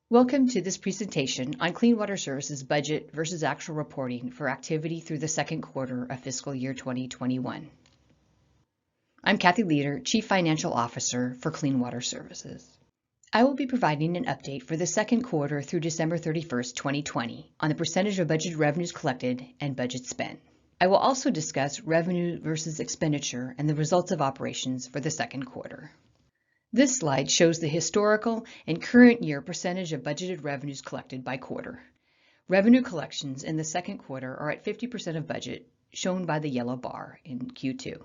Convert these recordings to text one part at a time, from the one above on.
Welcome to this presentation on Clean Water Services budget versus actual reporting for activity through the second quarter of fiscal year 2021. I'm Kathy Leader, Chief Financial Officer for Clean Water Services. I will be providing an update for the second quarter through December 31st, 2020 on the percentage of budgeted revenues collected and budget spent. I will also discuss revenue versus expenditure and the results of operations for the second quarter. This slide shows the historical and current year percentage of budgeted revenues collected by quarter. Revenue collections in the second quarter are at 50% of budget, shown by the yellow bar in Q2.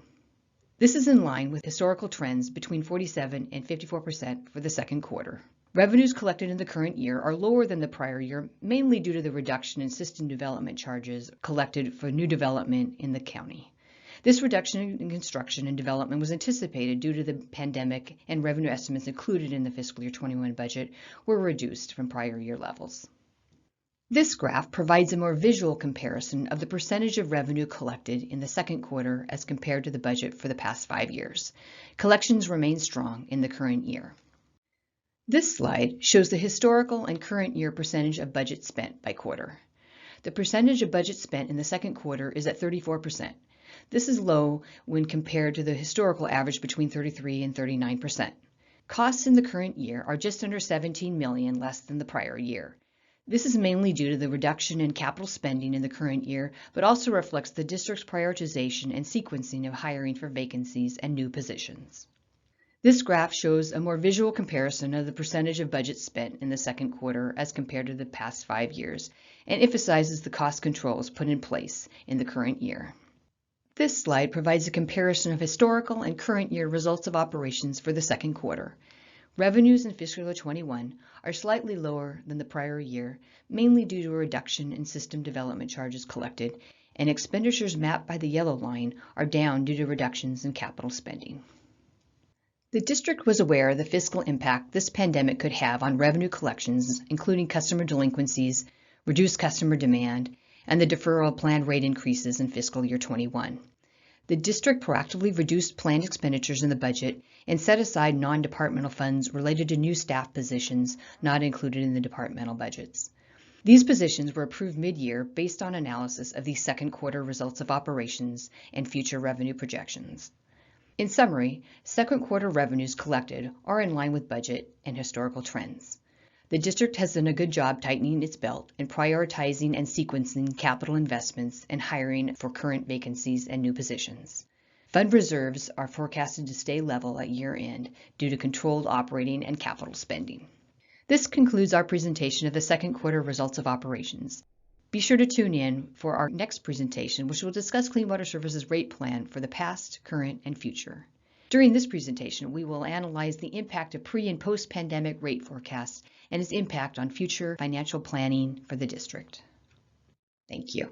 This is in line with historical trends between 47 and 54% for the second quarter. Revenues collected in the current year are lower than the prior year, mainly due to the reduction in system development charges collected for new development in the county. This reduction in construction and development was anticipated due to the pandemic, and revenue estimates included in the fiscal year 21 budget were reduced from prior year levels. This graph provides a more visual comparison of the percentage of revenue collected in the second quarter as compared to the budget for the past 5 years. Collections remain strong in the current year. This slide shows the historical and current year percentage of budget spent by quarter. The percentage of budget spent in the second quarter is at 34%. This is low when compared to the historical average between 33 and 39%. Costs in the current year are just under $17 million less than the prior year. This is mainly due to the reduction in capital spending in the current year, but also reflects the district's prioritization and sequencing of hiring for vacancies and new positions. This graph shows a more visual comparison of the percentage of budget spent in the second quarter as compared to the past 5 years, and emphasizes the cost controls put in place in the current year. This slide provides a comparison of historical and current year results of operations for the second quarter. Revenues in fiscal year 21 are slightly lower than the prior year, mainly due to a reduction in system development charges collected, and expenditures mapped by the yellow line are down due to reductions in capital spending. The district was aware of the fiscal impact this pandemic could have on revenue collections, including customer delinquencies, reduced customer demand, and the deferral of planned rate increases in fiscal year 21. The district proactively reduced planned expenditures in the budget and set aside non-departmental funds related to new staff positions not included in the departmental budgets. These positions were approved mid-year based on analysis of the second quarter results of operations and future revenue projections. In summary, second quarter revenues collected are in line with budget and historical trends. The district has done a good job tightening its belt and prioritizing and sequencing capital investments and hiring for current vacancies and new positions. Fund reserves are forecasted to stay level at year-end due to controlled operating and capital spending. This concludes our presentation of the second quarter results of operations. Be sure to tune in for our next presentation, which will discuss Clean Water Services rate plan for the past, current, and future. During this presentation, we will analyze the impact of pre- and post-pandemic rate forecasts and its impact on future financial planning for the district. Thank you.